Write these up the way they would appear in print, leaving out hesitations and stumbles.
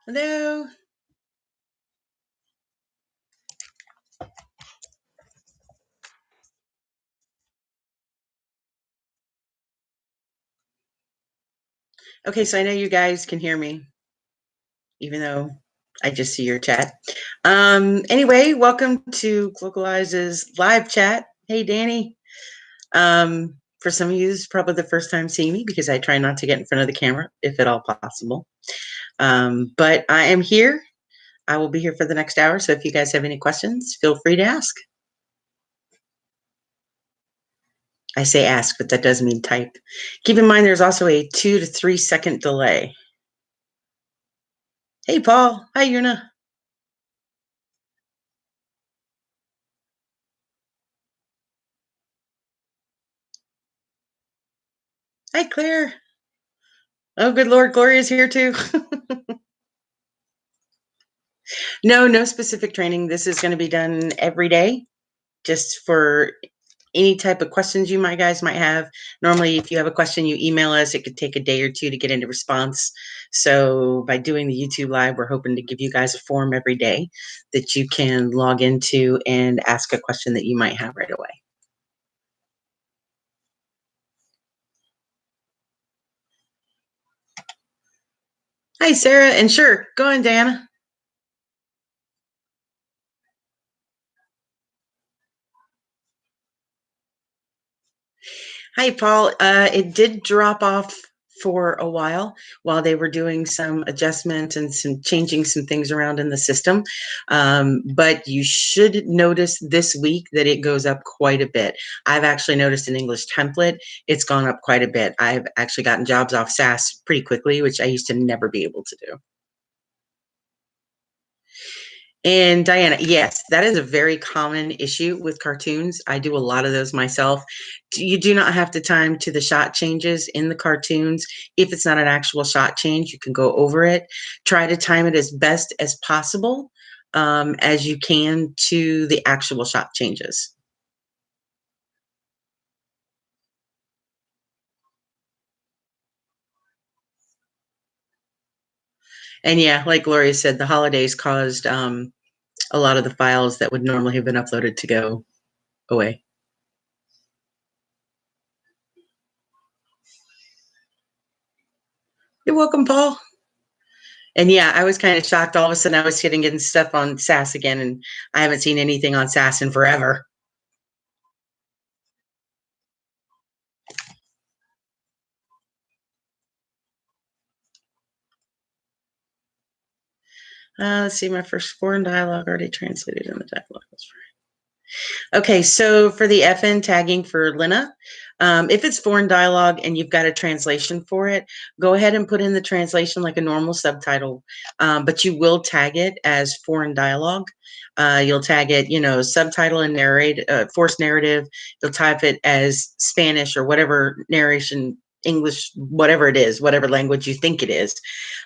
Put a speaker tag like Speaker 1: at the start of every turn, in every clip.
Speaker 1: Hello. Okay, so I know you guys can hear me, even though I just see your chat. Anyway, welcome to Localize's live chat. Hey, Danny. For some of you, this is probably the first time seeing me because I try not to get in front of the camera, if at all possible. But I am here. I will be here for the next hour. So if you guys have any questions, feel free to ask. I say ask, but that does mean type. Keep in mind there's also a 2 to 3 second delay. Hey, Paul. Hi, Yuna. Hi, Claire. Oh, good Lord, Gloria's here too. No specific training. This is going to be done every day, just for any type of questions you guys might have. Normally, if you have a question, you email us. It could take a day or two to get into response. So by doing the YouTube Live, we're hoping to give you guys a form every day that you can log into and ask a question that you might have right away. Hi, Sarah, and sure, go on, Diana. Hi, Paul. It did drop off for a while they were doing some adjustments and some changing some things around in the system. But you should notice this week that it goes up quite a bit. I've actually noticed in English template, it's gone up quite a bit. I've actually gotten jobs off SAS pretty quickly, which I used to never be able to do. And Diana, yes, that is a very common issue with cartoons. I do a lot of those myself. You do not have to time to the shot changes in the cartoons. If it's not an actual shot change, you can go over it. Try to time it as best as possible as you can to the actual shot changes. And yeah, like Gloria said, the holidays caused a lot of the files that would normally have been uploaded to go away. You're welcome, Paul. And yeah, I was kind of shocked. All of a sudden, I was getting stuff on SAS again, and I haven't seen anything on SAS in forever. Let's see, my first foreign dialogue already translated in the dialogue. Okay, so for the FN tagging for Lina, if it's foreign dialogue and you've got a translation for it, go ahead and put in the translation like a normal subtitle, but you will tag it as foreign dialogue. You'll tag it, subtitle and narrate, forced narrative. You'll type it as Spanish or whatever narration, English, whatever it is, whatever language you think it is.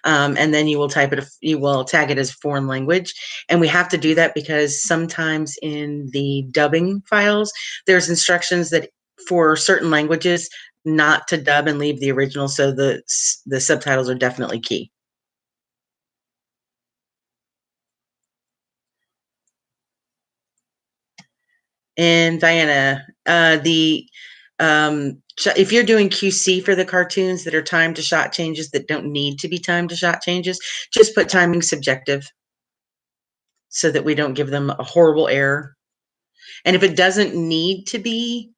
Speaker 1: And then you will tag it as foreign language. And we have to do that because sometimes in the dubbing files, there's instructions that for certain languages not to dub and leave the original. So the subtitles are definitely key. And Diana, if you're doing QC for the cartoons that are time to shot changes that don't need to be time to shot changes, just put timing subjective so that we don't give them a horrible error. And if it doesn't need to be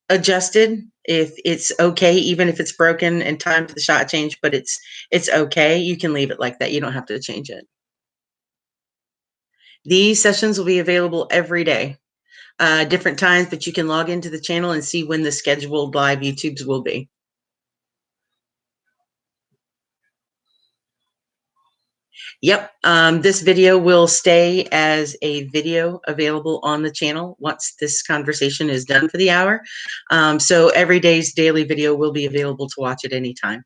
Speaker 1: adjusted, if it's okay, even if it's broken and time for the shot change, but it's okay, you can leave it like that. You don't have to change it. These sessions will be available every day, different times, but you can log into the channel and see when the scheduled live YouTubes will be. Yep. This video will stay as a video available on the channel once this conversation is done for the hour. So every day's daily video will be available to watch at any time.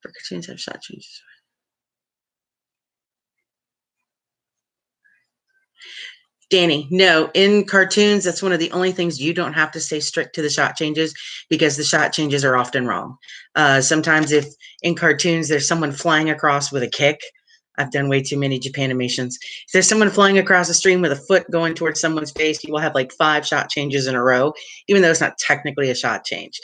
Speaker 1: For cartoons have shot changes. Danny, no, in cartoons, that's one of the only things you don't have to stay strict to the shot changes because the shot changes are often wrong. Sometimes if in cartoons there's someone flying across with a kick, I've done way too many Japanimations. If there's someone flying across the stream with a foot going towards someone's face, you will have like 5 shot changes in a row, even though it's not technically a shot change.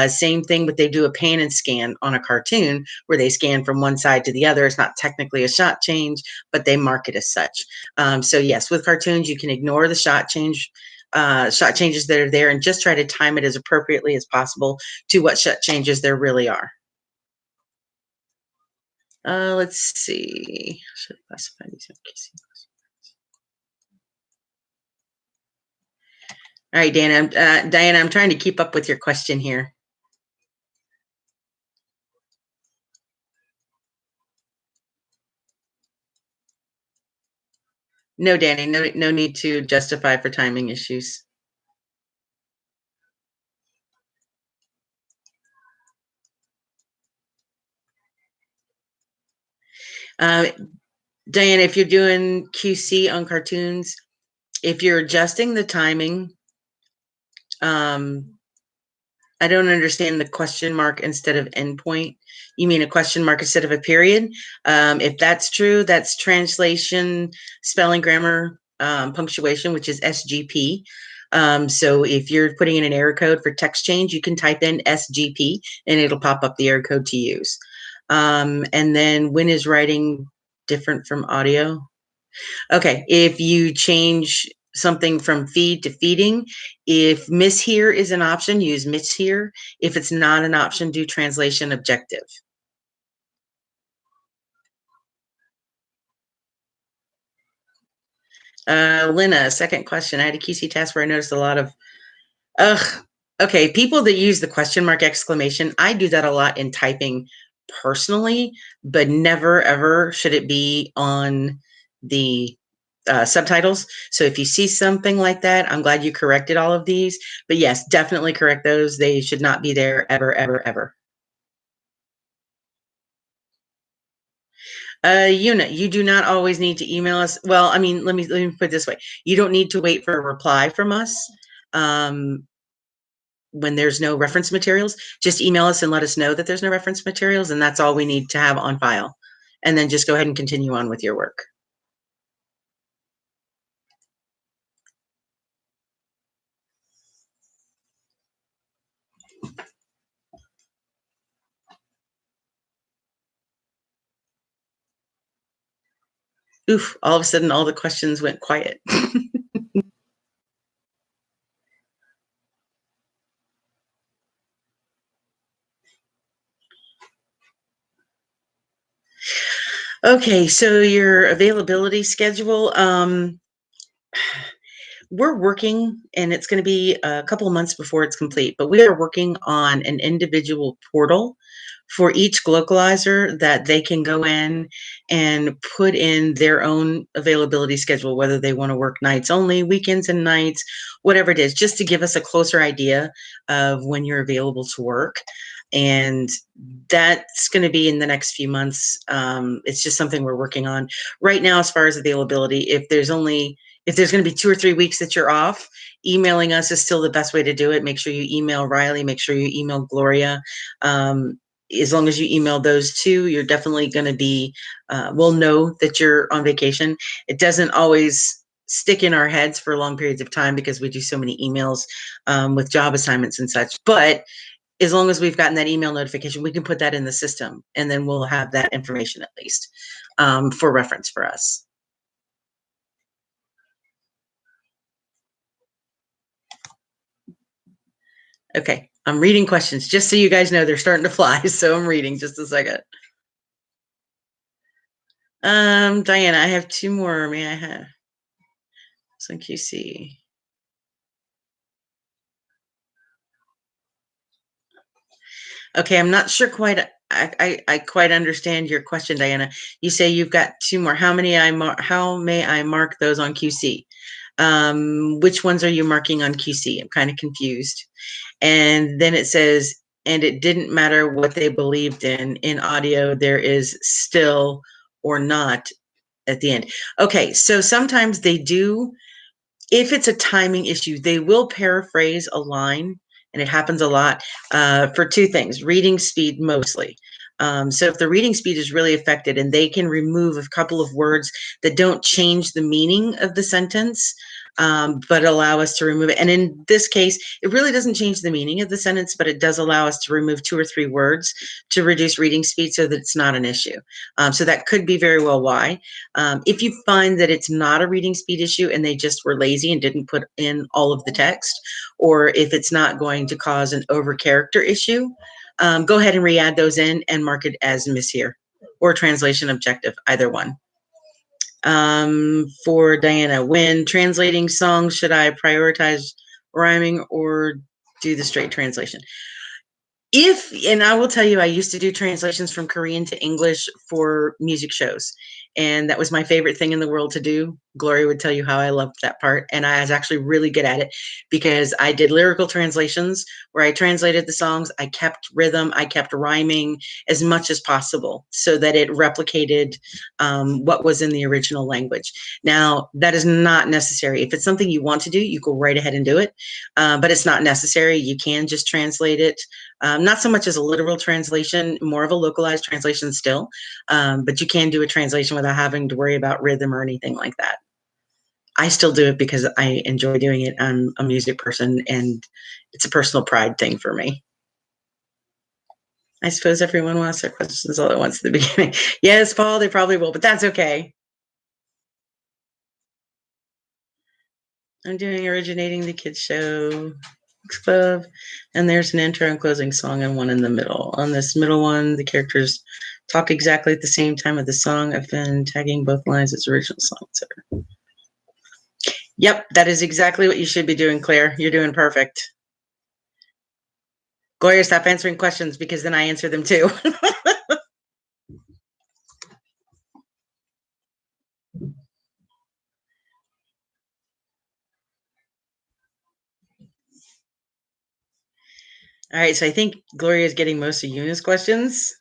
Speaker 1: Same thing, but they do a pan and scan on a cartoon where they scan from one side to the other. It's not technically a shot change, but they mark it as such. So yes, with cartoons, you can ignore the shot changes that are there and just try to time it as appropriately as possible to what shot changes there really are. Let's see. Should I classify these? All right, Diana, I'm trying to keep up with your question here. No, Danny, no need to justify for timing issues. Diana, if you're doing QC on cartoons, if you're adjusting the timing, I don't understand the question mark instead of endpoint. You mean a question mark instead of a period? If that's true, that's translation, spelling, grammar, punctuation, which is SGP. So if you're putting in an error code for text change, you can type in SGP and it'll pop up the error code to use. And then when is writing different from audio? Okay, if you change something from feed to feeding, if mishear is an option, use mishear. If it's not an option, do translation objective. Lena, second question. I had a QC task where I noticed a lot of, okay, people that use the question mark exclamation, I do that a lot in typing personally, but never ever should it be on the subtitles. So if you see something like that, I'm glad you corrected all of these. But yes, definitely correct those. They should not be there ever, ever, ever. Una, you do not always need to email us. Well, I mean, let me put it this way. You don't need to wait for a reply from us. When there's no reference materials, just email us and let us know that there's no reference materials, and that's all we need to have on file. And then just go ahead and continue on with your work. Oof, all of a sudden all the questions went quiet. Okay, so your availability schedule, we're working, and it's going to be a couple of months before it's complete, but we are working on an individual portal for each localizer that they can go in and put in their own availability schedule, whether they want to work nights only, weekends and nights, whatever it is, just to give us a closer idea of when you're available to work. And that's going to be in the next few months. It's just something we're working on right now. As far as availability, if there's going to be 2 or 3 weeks that you're off, emailing us is still the best way to do it. Make sure you email Riley, make sure you email Gloria. As long as you email those two, you're definitely going to be, we'll know that you're on vacation. It doesn't always stick in our heads for long periods of time because we do so many emails with job assignments and such. But as long as we've gotten that email notification, we can put that in the system, and then we'll have that information at least for reference for us. Okay, I'm reading questions just so you guys know they're starting to fly. So I'm reading just a second. Diana, I have 2 more. May I have some QC? Okay, I'm not sure quite. I quite understand your question, Diana. You say you've got 2 more. How may I mark those on QC? Which ones are you marking on QC? I'm kind of confused. And then it says, and it didn't matter what they believed in audio, there is still or not at the end. Okay, so sometimes they do If it's a timing issue, they will paraphrase a line, and it happens a lot for two things: reading speed mostly. So if the reading speed is really affected and they can remove a couple of words that don't change the meaning of the sentence, but allow us to remove it. And in this case, it really doesn't change the meaning of the sentence, but it does allow us to remove 2 or 3 words to reduce reading speed so that it's not an issue. So that could be very well why. If you find that it's not a reading speed issue and they just were lazy and didn't put in all of the text, or if it's not going to cause an over character issue, go ahead and re-add those in and mark it as miss here or translation objective, either one. For Diana, when translating songs, should I prioritize rhyming or do the straight translation? And I will tell you, I used to do translations from Korean to English for music shows. And that was my favorite thing in the world to do. Gloria would tell you how I loved that part. And I was actually really good at it because I did lyrical translations where I translated the songs. I kept rhythm. I kept rhyming as much as possible so that it replicated what was in the original language. Now, that is not necessary. If it's something you want to do, you go right ahead and do it. But it's not necessary. You can just translate it. Not so much as a literal translation, more of a localized translation still, but you can do a translation without having to worry about rhythm or anything like that. I still do it because I enjoy doing it. I'm a music person and it's a personal pride thing for me. I suppose everyone will ask their questions all at once at the beginning. Yes, Paul, they probably will, but that's okay. I'm doing Originating the Kids Show Club, and there's an intro and closing song and one in the middle. On this middle one, the characters talk exactly at the same time of the song. I've been tagging both lines as original songs. Yep, that is exactly what you should be doing, Claire. You're doing perfect. Gloria, stop answering questions because then I answer them too. All right, so I think Gloria is getting most of Una's questions.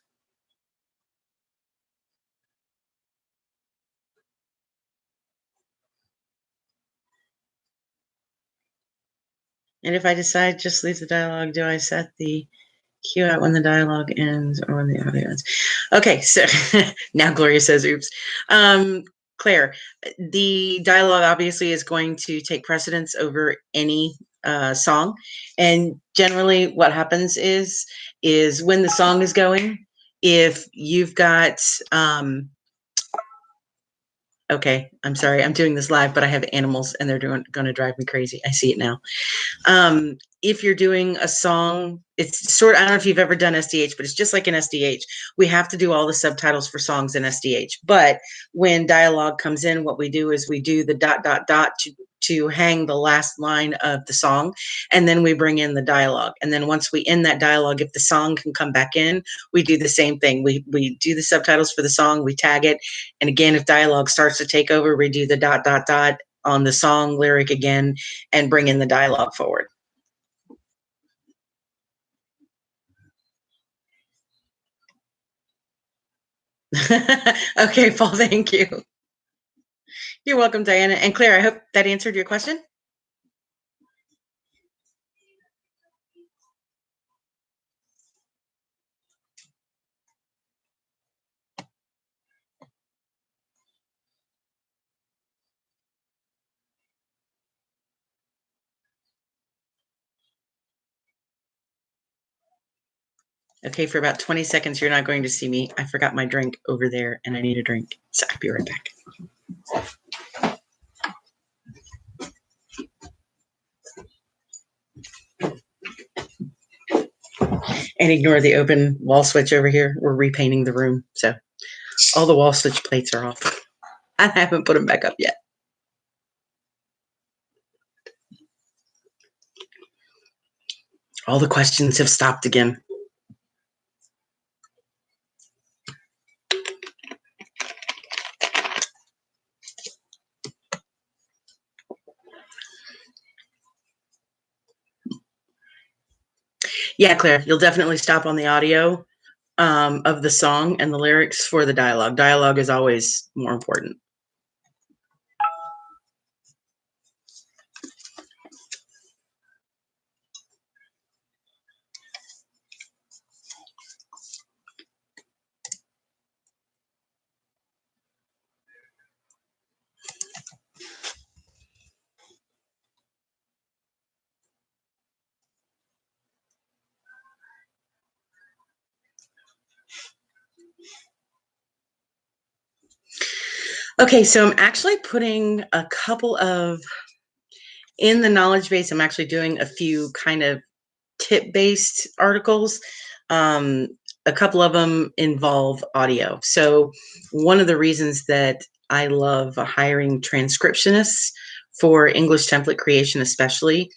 Speaker 1: And if I decide just leave the dialogue, do I set the cue out when the dialogue ends or when the audio ends? Okay, so now Gloria says, oops. Claire, the dialogue obviously is going to take precedence over any song. And generally what happens is when the song is going, if you've got, okay, I'm sorry, I'm doing this live, but I have animals and they're going to drive me crazy. I see it now. If you're doing a song, it's sort of, I don't know if you've ever done SDH, but it's just like in SDH. We have to do all the subtitles for songs in SDH. But when dialogue comes in, what we do is we do the ... to hang the last line of the song, and then we bring in the dialogue. And then once we end that dialogue, if the song can come back in, we do the same thing. We do the subtitles for the song, we tag it, and again, if dialogue starts to take over, we do the ... on the song lyric again and bring in the dialogue forward. Okay, Paul, thank you. You're welcome, Diana. And Claire, I hope that answered your question. Okay, for about 20 seconds, you're not going to see me. I forgot my drink over there and I need a drink. So I'll be right back. And ignore the open wall switch over here. We're repainting the room. So all the wall switch plates are off. I haven't put them back up yet. All the questions have stopped again. Yeah, Claire, you'll definitely stop on the audio of the song and the lyrics for the dialogue. Dialogue is always more important. Okay, so I'm actually putting a couple of, in the knowledge base, I'm actually doing a few kind of tip-based articles. Um, a couple of them involve audio. So one of the reasons that I love hiring transcriptionists for English template creation, especially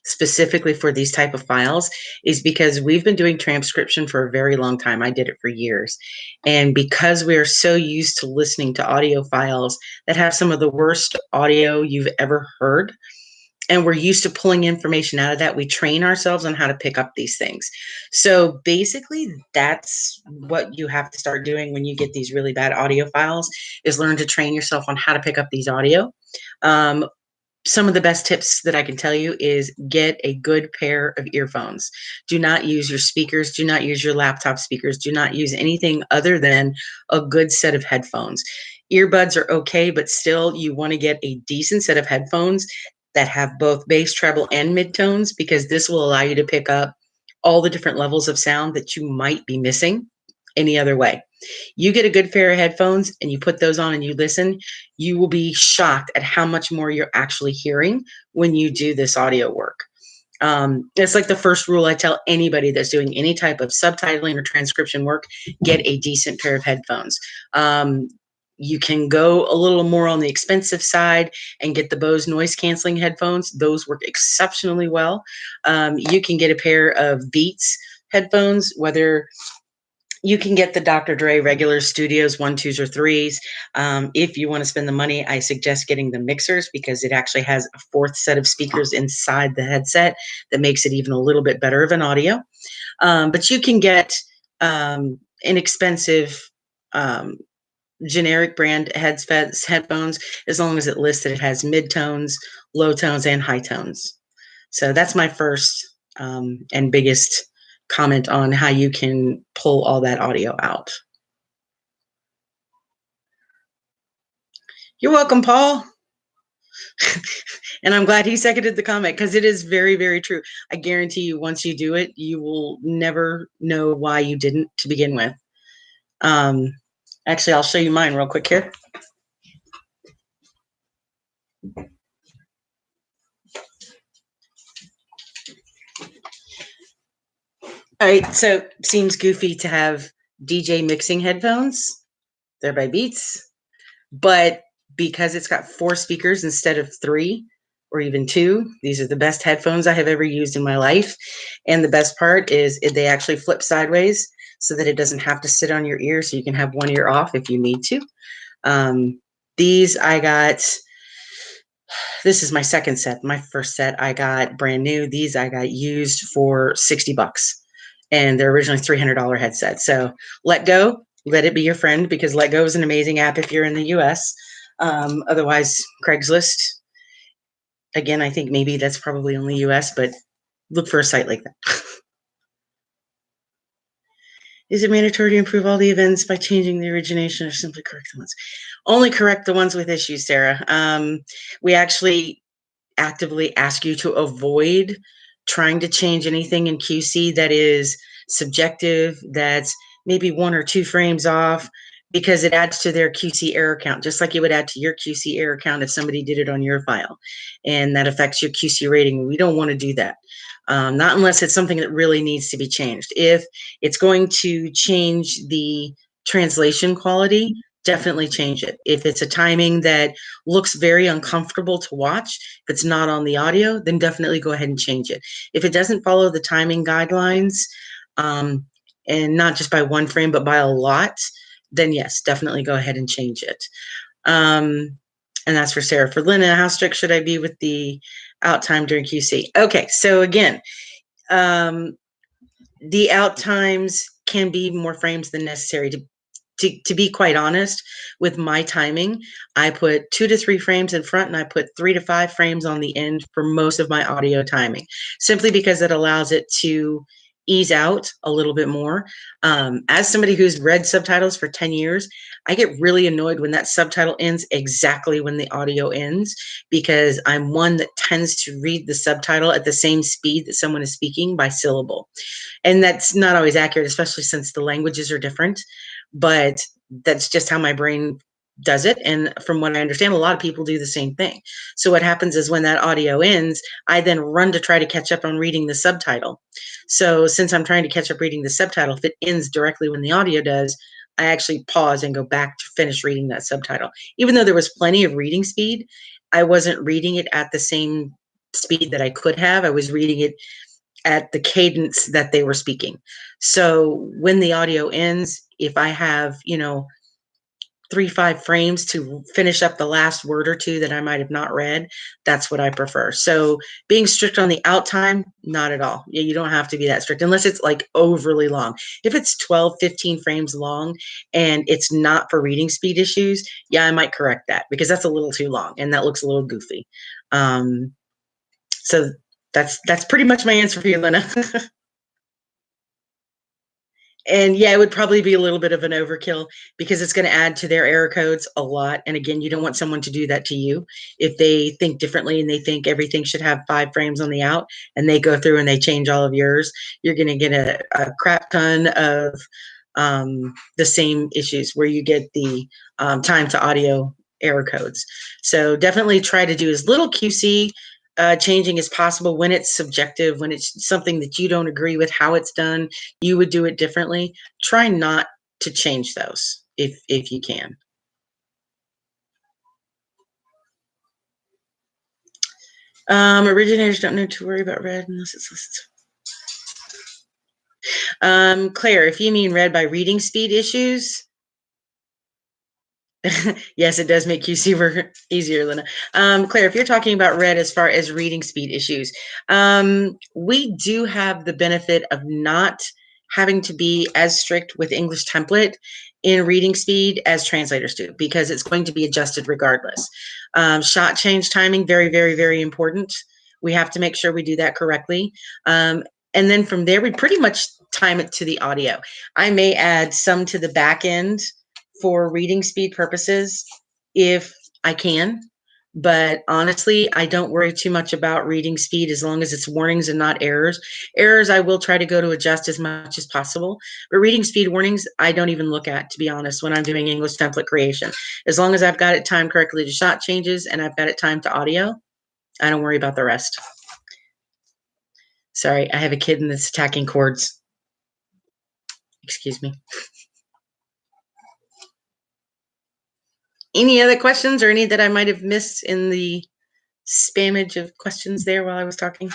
Speaker 1: specifically for these type of files, is because we've been doing transcription for a very long time. I did it for years. And because we are so used to listening to audio files that have some of the worst audio you've ever heard, and we're used to pulling information out of that, we train ourselves on how to pick up these things. So basically, that's what you have to start doing when you get these really bad audio files, is learn to train yourself on how to pick up these audio. um, some of the best tips that I can tell you is get a good pair of earphones. Do not use your speakers. Do not use your laptop speakers. Do not use anything other than a good set of headphones. Earbuds are okay, but still you want to get a decent set of headphones that have both bass, treble, and midtones, because this will allow you to pick up all the different levels of sound that you might be missing any other way. You get a good pair of headphones and you put those on and you listen, you will be shocked at how much more you're actually hearing when you do this audio work. It's like the first rule I tell anybody that's doing any type of subtitling or transcription work: get a decent pair of headphones. You can go a little more on the expensive side and get the Bose noise canceling headphones. Those work exceptionally well. You can get a pair of Beats headphones, whether you can get the Dr. Dre regular studios 1, 2s, or 3s. If you want to spend the money, I suggest getting the mixers, because it actually has a fourth set of speakers inside the headset that makes it even a little bit better of an audio. But you can get inexpensive generic brand headphones, as long as it lists that it has midtones, low tones, and high tones. So that's my first and biggest comment on how you can pull all that audio out. You're welcome, Paul. And I'm glad he seconded the comment, because it is very, very true. I guarantee you, once you do it, you will never know why you didn't to begin with. Actually, I'll show you mine real quick here. All right, so seems goofy to have DJ mixing headphones. They're by Beats, but because it's got 4 speakers instead of 3 or even 2, these are the best headphones I have ever used in my life. And the best part is they actually flip sideways so that it doesn't have to sit on your ear, so you can have one ear off if you need to. These I got, this is my second set. My first set I got brand new. These I got used for $60, and they're originally $300 headsets. So Let Go, let it be your friend, because Let Go is an amazing app if you're in the US. Otherwise, Craigslist. Again, I think maybe that's probably only US, but look for a site like that. Is it mandatory to improve all the events by changing the origination, or simply correct the ones? Only correct the ones with issues, Sarah. We actually actively ask you to avoid trying to change anything in QC that is subjective, that's maybe 1 or 2 frames off, because it adds to their QC error count, just like it would add to your QC error count if somebody did it on your file, and that affects your QC rating. We don't want to do that. Not unless it's something that really needs to be changed. If it's going to change the translation quality, definitely change it. If it's a timing that looks very uncomfortable to watch, if it's not on the audio, then definitely go ahead and change it. If it doesn't follow the timing guidelines, and not just by 1 frame, but by a lot, then yes, definitely go ahead and change it. And that's for Sarah. For Lynn, how strict should I be with the out time during QC? Okay, so again, the out times can be more frames than necessary. To be quite honest, with my timing, I put 2 to 3 frames in front, and I put 3 to 5 frames on the end for most of my audio timing, simply because it allows it to ease out a little bit more. As somebody who's read subtitles for 10 years, I get really annoyed when that subtitle ends exactly when the audio ends, because I'm one that tends to read the subtitle at the same speed that someone is speaking by syllable. And that's not always accurate, especially since the languages are different, but that's just how my brain does it. And from what I understand, a lot of people do the same thing. So what happens is when that audio ends, I then run to try to catch up on reading the subtitle. So since I'm trying to catch up reading the subtitle, if it ends directly when the audio does, I actually pause and go back to finish reading that subtitle. Even though there was plenty of reading speed, I wasn't reading it at the same speed that I could have. I was reading it at the cadence that they were speaking. So when the audio ends, if I have, 3-5 frames to finish up the last word or two that I might have not read, that's what I prefer. So being strict on the out time, not at all. You don't have to be that strict unless it's like overly long. If it's 12, 15 frames long and it's not for reading speed issues, yeah, I might correct that because that's a little too long and that looks a little goofy. So that's pretty much my answer for you, Lena. And yeah, it would probably be a little bit of an overkill because it's going to add to their error codes a lot. And again, you don't want someone to do that to you. If they think differently and they think everything should have 5 frames on the out and they go through and they change all of yours, you're going to get a crap ton of the same issues where you get the time to audio error codes. So definitely try to do as little QC changing as possible when it's subjective, when it's something that you don't agree with how it's done, you would do it differently. Try not to change those if you can. Originators don't need to worry about red unless it's listed. Claire, if you mean read by reading speed issues, yes, it does make QC work easier, Lena. Claire, if you're talking about red as far as reading speed issues, we do have the benefit of not having to be as strict with English template in reading speed as translators do, because it's going to be adjusted regardless. Shot change timing, very, very, very important. We have to make sure we do that correctly. And then from there, we pretty much time it to the audio. I may add some to the back end for reading speed purposes if I can. But honestly, I don't worry too much about reading speed as long as it's warnings and not errors. Errors, I will try to go to adjust as much as possible. But reading speed warnings, I don't even look at, to be honest, when I'm doing English template creation. As long as I've got it timed correctly to shot changes and I've got it timed to audio, I don't worry about the rest. Sorry, I have a kid that's attacking cords. Excuse me. Any other questions or any that I might have missed in the spammage of questions there while I was talking?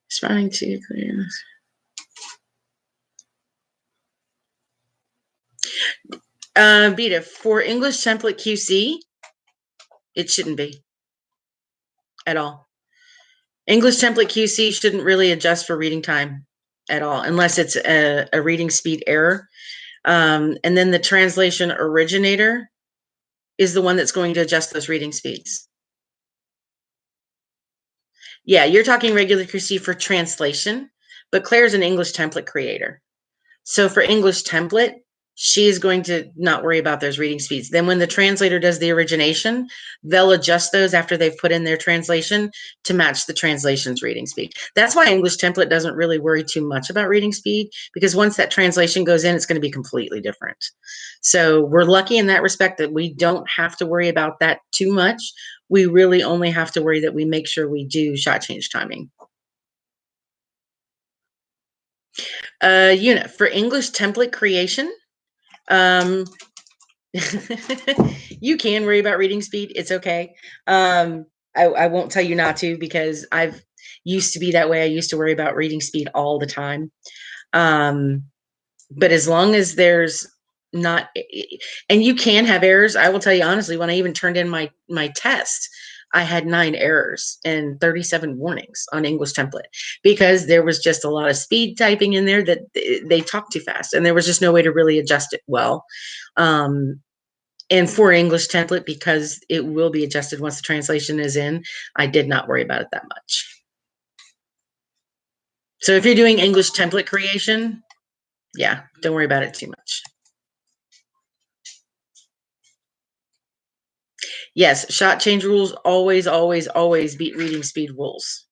Speaker 1: Responding to clearness. Beta, for English template QC, it shouldn't be at all. English template QC shouldn't really adjust for reading time at all, unless it's a reading speed error. And then the translation originator is the one that's going to adjust those reading speeds. Yeah, you're talking regular QC for translation, but Claire's an English template creator. So for English template, she's going to not worry about those reading speeds. Then when the translator does the origination, they'll adjust those after they've put in their translation to match the translation's reading speed. That's why English template doesn't really worry too much about reading speed, because once that translation goes in, it's going to be completely different. So we're lucky in that respect that we don't have to worry about that too much. We really only have to worry that we make sure we do shot change timing. Unit for English template creation. You can worry about reading speed. It's okay. I won't tell you not to, because I've used to be that way. I used to worry about reading speed all the time. But as long as there's not, and you can have errors. I will tell you honestly, when I even turned in my test, I had 9 errors and 37 warnings on English template, because there was just a lot of speed typing in there that they talked too fast, and there was just no way to really adjust it well. And for English template, because it will be adjusted once the translation is in, I did not worry about it that much. So if you're doing English template creation, yeah, don't worry about it too much. Yes, shot change rules always, always, always beat reading speed rules.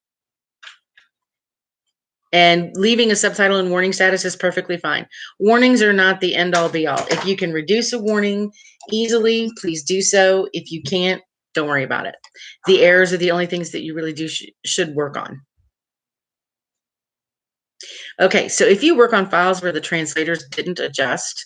Speaker 1: And leaving a subtitle in warning status is perfectly fine. Warnings are not the end all be all. If you can reduce a warning easily, please do so. If you can't, don't worry about it. The errors are the only things that you really should work on. Okay, so if you work on files where the translators didn't adjust,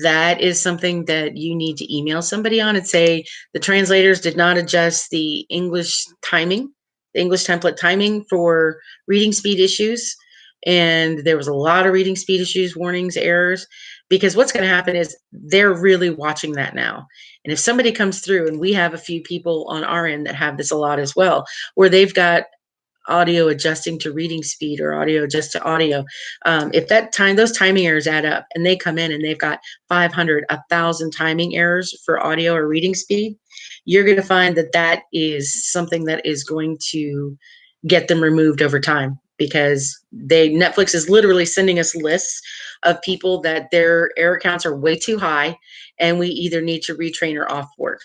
Speaker 1: that is something that you need to email somebody on and say the translators did not adjust the English timing, the English template timing for reading speed issues. And there was a lot of reading speed issues, warnings, errors, because what's going to happen is they're really watching that now. And if somebody comes through, and we have a few people on our end that have this a lot as well, where they've got audio adjusting to reading speed or audio adjust to audio. If those timing errors add up and they come in and they've got 500, 1,000 timing errors for audio or reading speed, you're going to find that that is something that is going to get them removed over time, because Netflix is literally sending us lists of people that their error counts are way too high, and we either need to retrain or offboard.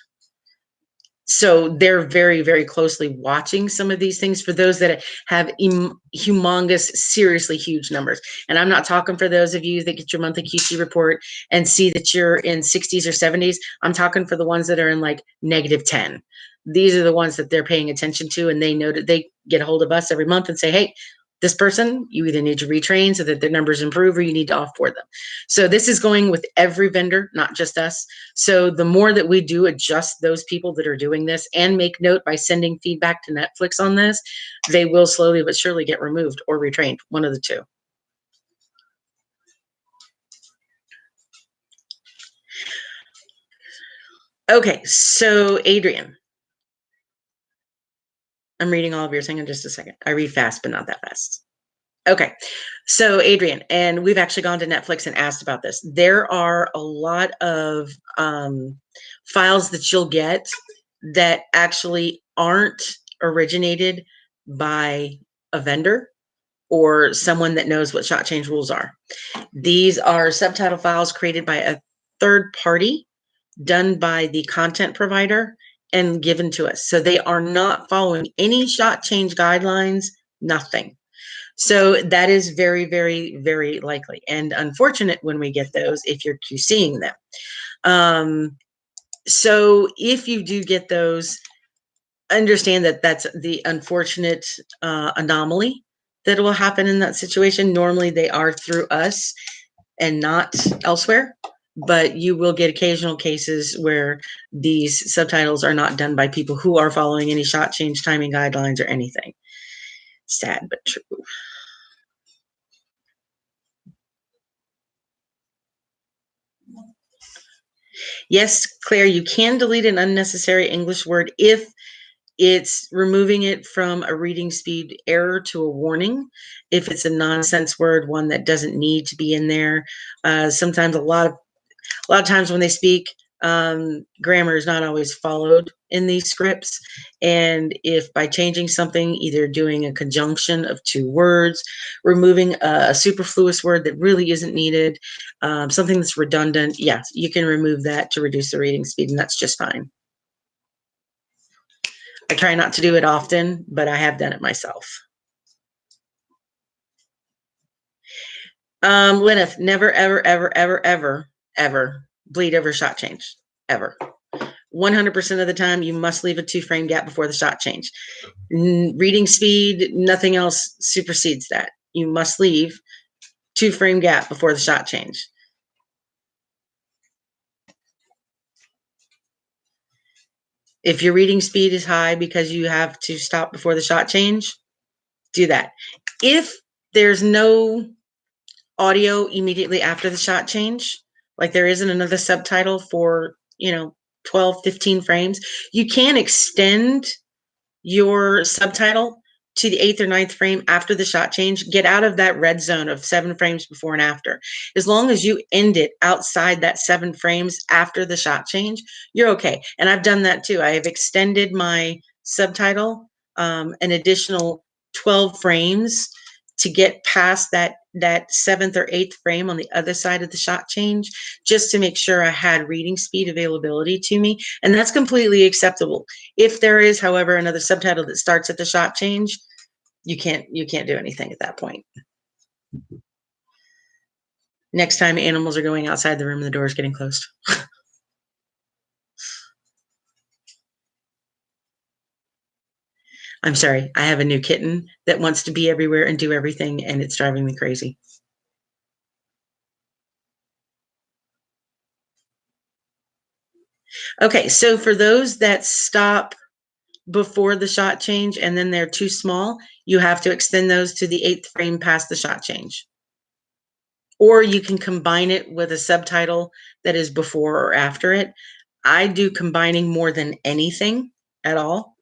Speaker 1: So they're very, very closely watching some of these things for those that have humongous, seriously huge numbers. And I'm not talking for those of you that get your monthly QC report and see that you're in 60s or 70s. I'm talking for the ones that are in like -10. These are the ones that they're paying attention to, and they know that they get a hold of us every month and say, hey, this person, you either need to retrain so that their numbers improve, or you need to offboard them. So this is going with every vendor, not just us. So the more that we do adjust those people that are doing this and make note by sending feedback to Netflix on this, they will slowly but surely get removed or retrained, one of the two. Okay, so Adrian, I'm reading all of yours. Hang on just a second. I read fast, but not that fast. Okay, so Adrian, and we've actually gone to Netflix and asked about this. There are a lot of files that you'll get that actually aren't originated by a vendor or someone that knows what shot change rules are. These are subtitle files created by a third party, done by the content provider and given to us. So they are not following any shot change guidelines, nothing. So that is very, very, very likely and unfortunate when we get those if you're QCing them. So if you do get those, understand that that's the unfortunate anomaly that will happen in that situation. Normally they are through us and not elsewhere, but you will get occasional cases where these subtitles are not done by people who are following any shot change timing guidelines or anything. Sad but true. Yes, Claire, you can delete an unnecessary English word if it's removing it from a reading speed error to a warning. If it's a nonsense word, one that doesn't need to be in there. Sometimes a lot of times when they speak, grammar is not always followed in these scripts. And if by changing something, either doing a conjunction of two words, removing a superfluous word that really isn't needed, something that's redundant, yes, you can remove that to reduce the reading speed, and that's just fine. I try not to do it often, but I have done it myself. Lyneth, never, ever, ever, ever, ever, ever bleed over shot change, ever. 100% of the time, you must leave a 2-frame gap before the shot change. Reading speed, nothing else supersedes that. You must leave 2-frame gap before the shot change. If your reading speed is high because you have to stop before the shot change, do that. If there's no audio immediately after the shot change, like there isn't another subtitle for, 12, 15 frames, you can extend your subtitle to the 8th or 9th frame after the shot change. Get out of that red zone of 7 frames before and after. As long as you end it outside that 7 frames after the shot change, you're okay. And I've done that too. I have extended my subtitle an additional 12 frames to get past that 7th or 8th frame on the other side of the shot change, just to make sure I had reading speed availability to me. And that's completely acceptable. If there is, however, another subtitle that starts at the shot change, you can't do anything at that point. Next time animals are going outside the room, the door is getting closed. I'm sorry. I have a new kitten that wants to be everywhere and do everything, and it's driving me crazy. Okay, so for those that stop before the shot change and then they're too small, you have to extend those to the 8th frame past the shot change. Or you can combine it with a subtitle that is before or after it. I do combining more than anything at all.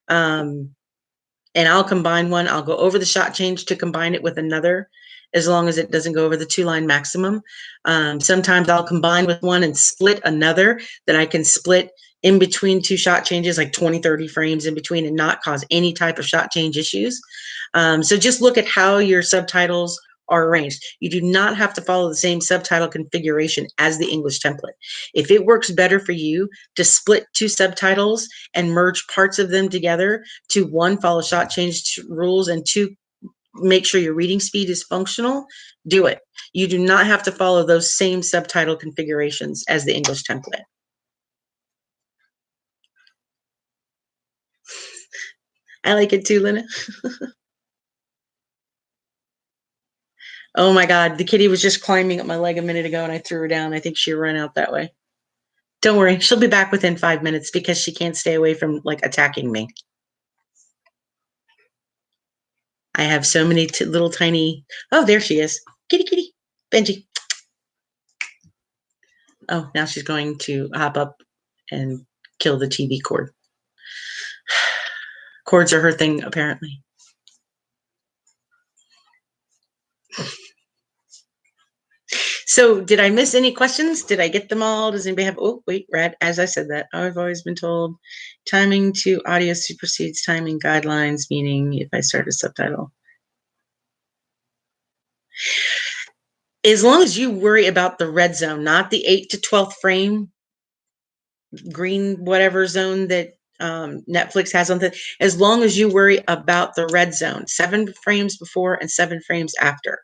Speaker 1: And I'll combine one. I'll go over the shot change to combine it with another, as long as it doesn't go over the 2-line maximum. Sometimes I'll combine with one and split another that I can split in between 2 shot changes, like 20, 30 frames in between, and not cause any type of shot change issues. So just look at how your subtitles are arranged. You do not have to follow the same subtitle configuration as the English template. If it works better for you to split 2 subtitles and merge parts of them together to 1, follow shot change rules, and 2, make sure your reading speed is functional, do it. You do not have to follow those same subtitle configurations as the English template. I like it too, Lena. Oh my God, the kitty was just climbing up my leg a minute ago and I threw her down. I think she ran out that way. Don't worry, she'll be back within 5 minutes because she can't stay away from like attacking me. I have so many little tiny, oh, there she is. Kitty, kitty, Benji. Oh, now she's going to hop up and kill the TV cord. Cords are her thing, apparently. So did I miss any questions? Did I get them all? Does anybody have, oh, wait, Rad, as I said that, I've always been told timing to audio supersedes timing guidelines, meaning if I start a subtitle. As long as you worry about the red zone, not the 8 to 12th frame, green, whatever zone that Netflix has on the, as long as you worry about the red zone, 7 frames before and 7 frames after,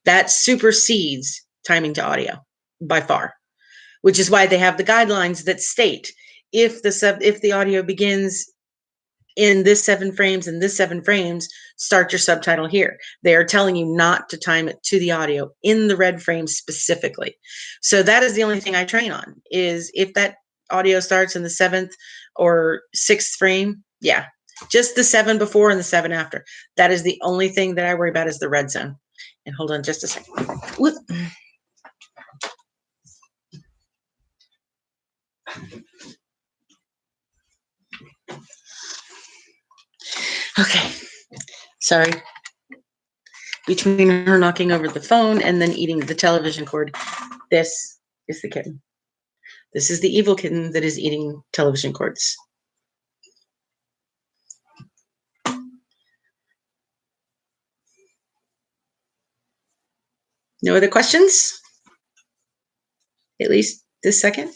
Speaker 1: that supersedes timing to audio by far, which is why they have the guidelines that state if the audio begins in this 7 frames and this 7 frames, start your subtitle here. They are telling you not to time it to the audio in the red frame specifically. So that is the only thing I train on, is if that audio starts in the 7th or 6th frame, yeah, just the 7 before and the 7 after. That is the only thing that I worry about, is the red zone. And hold on just a second. Whoop. Okay, sorry. Between her knocking over the phone and then eating the television cord, this is the kitten. This is the evil kitten that is eating television cords. No other questions? At least this second?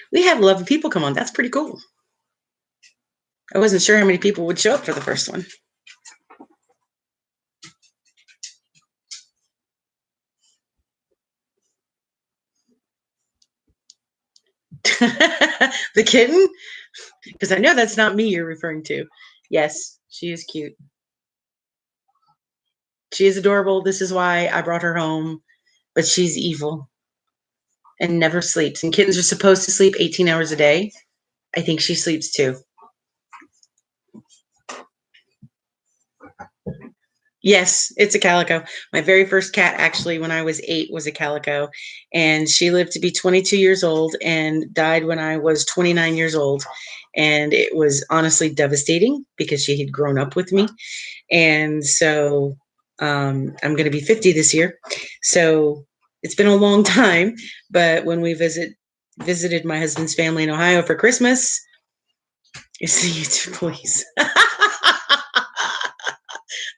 Speaker 1: We had 11 people come on. That's pretty cool. I wasn't sure how many people would show up for the first one. The kitten? Because I know that's not me you're referring to. Yes, she is cute. She is adorable. This is why I brought her home. But she's evil and never sleeps. And kittens are supposed to sleep 18 hours a day. I think she sleeps too. Yes, it's a calico. My very first cat, actually, when I was 8, was a calico. And she lived to be 22 years old and died when I was 29 years old. And it was honestly devastating because she had grown up with me. And so I'm going to be 50 this year. So it's been a long time. But when we visited my husband's family in Ohio for Christmas, it's the YouTube police.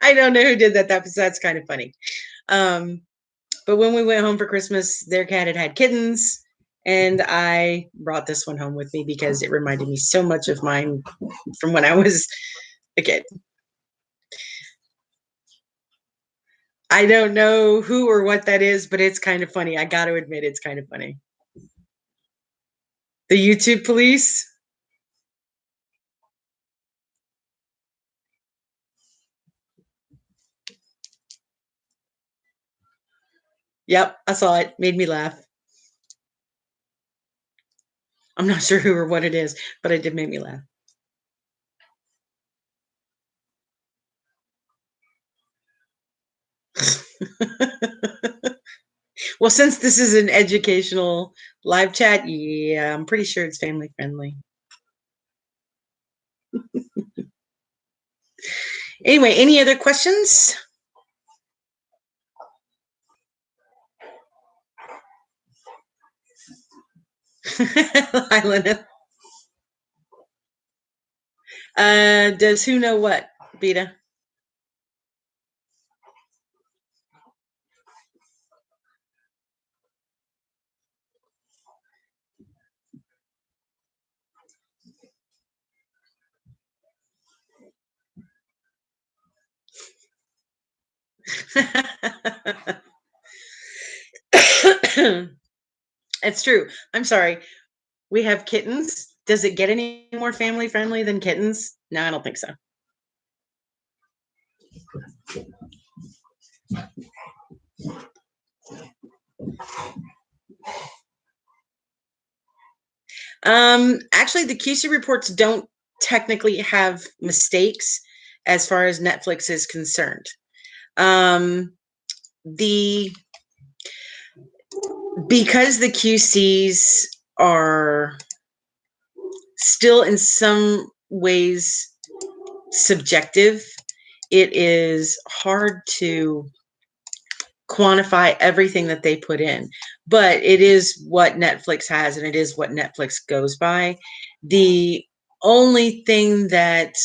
Speaker 1: I don't know who did that. That's kind of funny. But when we went home for Christmas, their cat had kittens, and I brought this one home with me because it reminded me so much of mine from when I was a kid. I don't know who or what that is, but it's kind of funny. I got to admit, it's kind of funny. The YouTube police. Yep, I saw it. Made me laugh. I'm not sure who or what it is, but it did make me laugh. Well, since this is an educational live chat, yeah, I'm pretty sure it's family friendly. Anyway, any other questions? Hi, Linda. Does who know what, Beta? It's true. I'm sorry. We have kittens. Does it get any more family friendly than kittens? No, I don't think so. Actually, the QC reports don't technically have mistakes as far as Netflix is concerned. The because the QCs are still in some ways subjective, it is hard to quantify everything that they put in, but it is what Netflix has and it is what Netflix goes by. The only thing that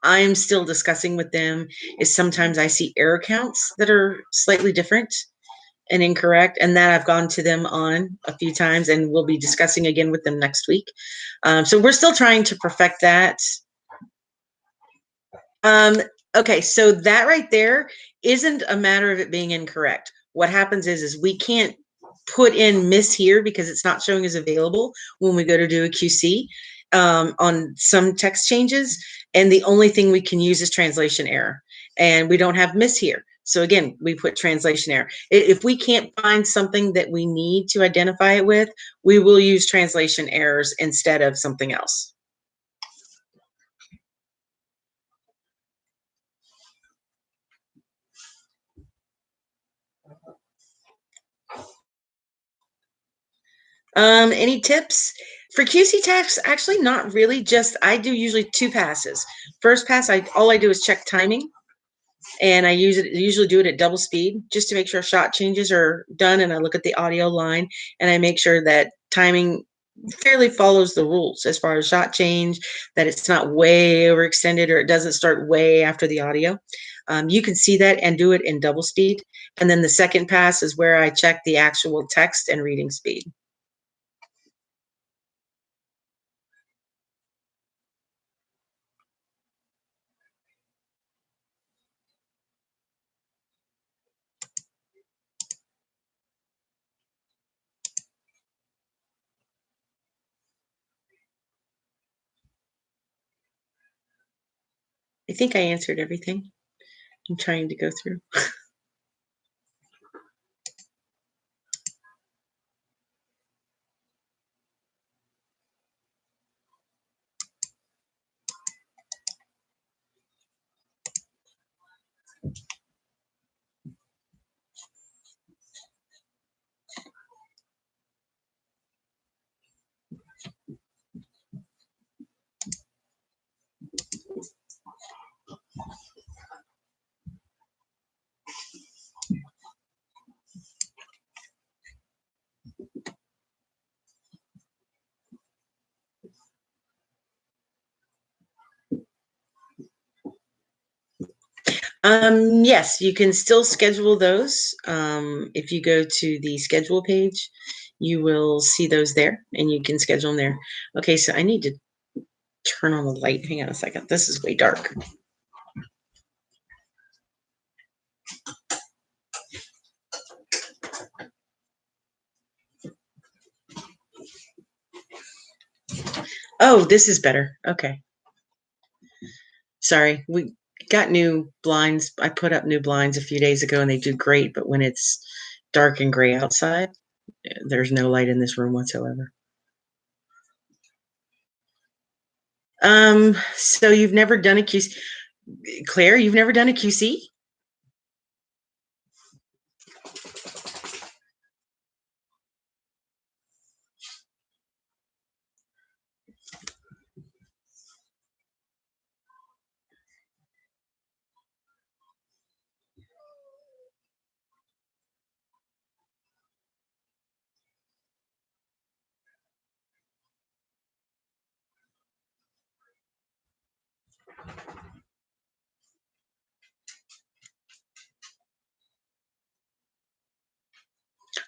Speaker 1: I'm still discussing with them is sometimes I see error counts that are slightly different and incorrect, and that I've gone to them on a few times and we'll be discussing again with them next week. So we're still trying to perfect that. Okay, so that right there isn't a matter of it being incorrect. What happens is we can't put in miss here because it's not showing as available when we go to do a QC on some text changes. And the only thing we can use is translation error. And we don't have miss here. So again, we put translation error. If we can't find something that we need to identify it with, we will use translation errors instead of something else. Any tips? For QC tax, actually not really. Just I do usually 2 passes. First pass, all I do is check timing, and I usually do it at double speed just to make sure shot changes are done, and I look at the audio line and I make sure that timing fairly follows the rules as far as shot change, that it's not way overextended or it doesn't start way after the audio. You can see that and do it in double speed. And then the second pass is where I check the actual text and reading speed. I think I answered everything I'm trying to go through. Yes, you can still schedule those. If you go to the schedule page, you will see those there and you can schedule them there. Okay, so I need to turn on the light. Hang on a second. This is way dark. Oh, this is better. Okay. Sorry. We got new blinds. I put up new blinds a few days ago and they do great, but when it's dark and gray outside, there's no light in this room whatsoever. So you've never done a QC. Claire, you've never done a QC?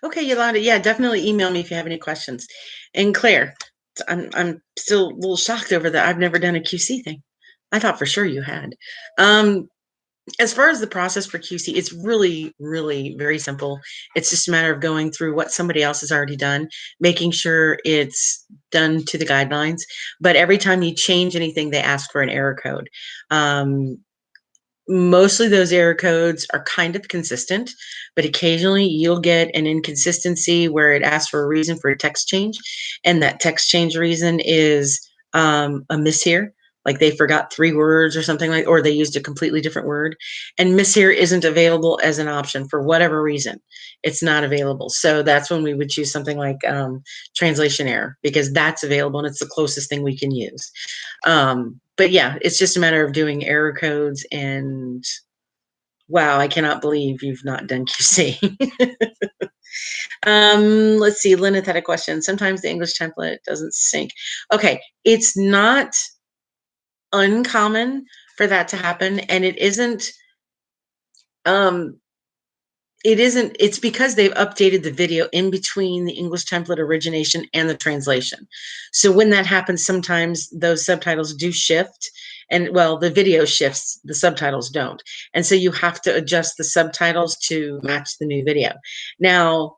Speaker 1: Okay, Yolanda, yeah, definitely email me if you have any questions. And Claire, I'm still a little shocked over that. I've never done a QC thing. I thought for sure you had. As far as the process for QC, it's really, really very simple. It's just a matter of going through what somebody else has already done, making sure it's done to the guidelines. But every time you change anything, they ask for an error code. Mostly those error codes are kind of consistent, but occasionally you'll get an inconsistency where it asks for a reason for a text change, and that text change reason is a miss here, like they forgot 3 words or something, like, or they used a completely different word, and miss here isn't available as an option for whatever reason. It's not available. So that's when we would choose something like translation error, because that's available and it's the closest thing we can use. But yeah, it's just a matter of doing error codes. And wow, I cannot believe you've not done QC. Let's see. Lynette had a question. Sometimes the English template doesn't sync. Okay, it's not uncommon for that to happen, and it isn't. It's because they've updated the video in between the English template origination and the translation. So when that happens, sometimes those subtitles do shift, and well, the video shifts, the subtitles don't. And so you have to adjust the subtitles to match the new video. Now,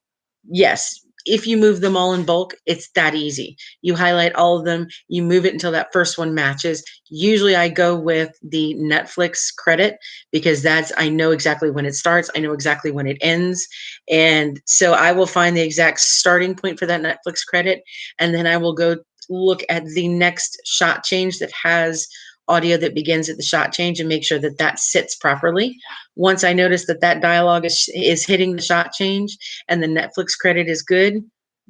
Speaker 1: yes, if you move them all in bulk, it's that easy. You highlight all of them, you move it until that first one matches. Usually I go with the Netflix credit, because I know exactly when it starts, I know exactly when it ends. And so I will find the exact starting point for that Netflix credit, and then I will go look at the next shot change that has audio that begins at the shot change and make sure that that sits properly. Once I notice that that dialogue is hitting the shot change and the Netflix credit is good,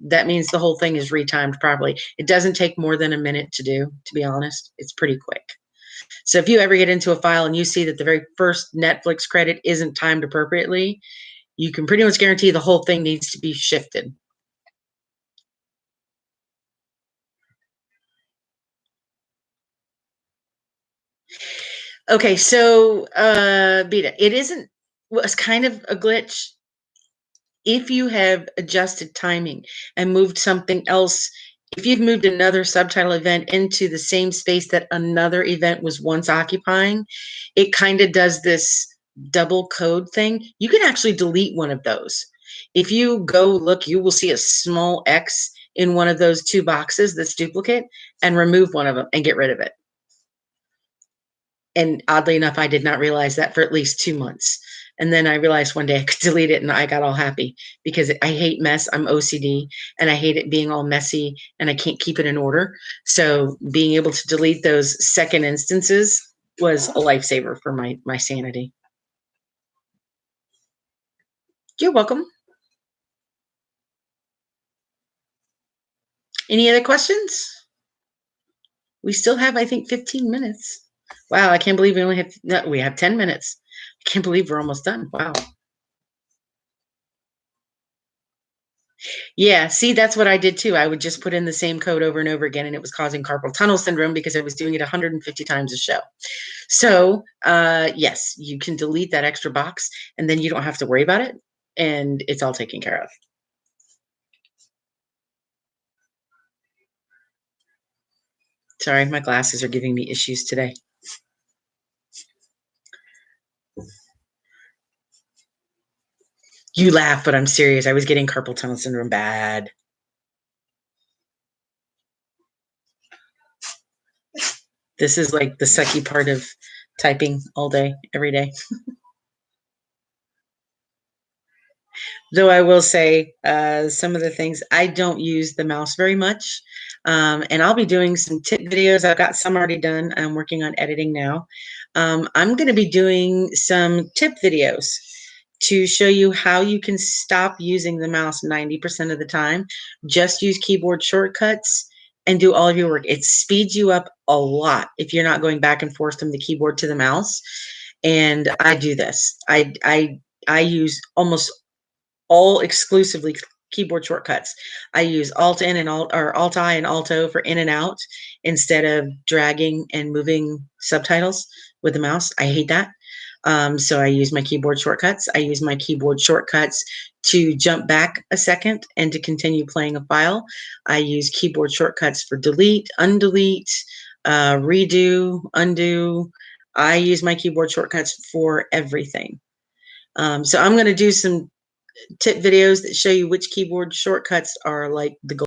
Speaker 1: that means the whole thing is retimed properly. It doesn't take more than a minute to do, to be honest. It's pretty quick. So if you ever get into a file and you see that the very first Netflix credit isn't timed appropriately, you can pretty much guarantee the whole thing needs to be shifted. Okay, so Beta, it isn't, well, it's kind of a glitch. If you have adjusted timing and moved something else, if you've moved another subtitle event into the same space that another event was once occupying, it kind of does this double code thing. You can actually delete one of those. If you go look, you will see a small X in one of those 2 boxes that's duplicate, and remove one of them and get rid of it. And oddly enough, I did not realize that for at least 2 months. And then I realized one day I could delete it, and I got all happy, because I hate mess. I'm OCD and I hate it being all messy and I can't keep it in order. So being able to delete those second instances was a lifesaver for my sanity. You're welcome. Any other questions? We still have, I think, 15 minutes. Wow, I can't believe we only have, no, we have 10 minutes. I can't believe we're almost done. Wow. Yeah, see, that's what I did too. I would just put in the same code over and over again, and it was causing carpal tunnel syndrome because I was doing it 150 times a show. So, yes, you can delete that extra box, and then you don't have to worry about it, and it's all taken care of. Sorry, my glasses are giving me issues today. You laugh, but I'm serious. I was getting carpal tunnel syndrome bad. This is like the sucky part of typing all day, every day. Though I will say some of the things, I don't use the mouse very much. And I'll be doing some tip videos. I've got some already done. I'm working on editing now. I'm going to be doing some tip videos to show you how you can stop using the mouse 90% of the time. Just use keyboard shortcuts and do all of your work. It speeds you up a lot if you're not going back and forth from the keyboard to the mouse. And I do this. I use almost all exclusively keyboard shortcuts. I use Alt N and Alt I and Alt O for in and out instead of dragging and moving subtitles with the mouse. I hate that. So I use my keyboard shortcuts. I use my keyboard shortcuts to jump back a second and to continue playing a file. I use keyboard shortcuts for delete, undelete, redo, undo. I use my keyboard shortcuts for everything. So I'm going to do some tip videos that show you which keyboard shortcuts are like the gold.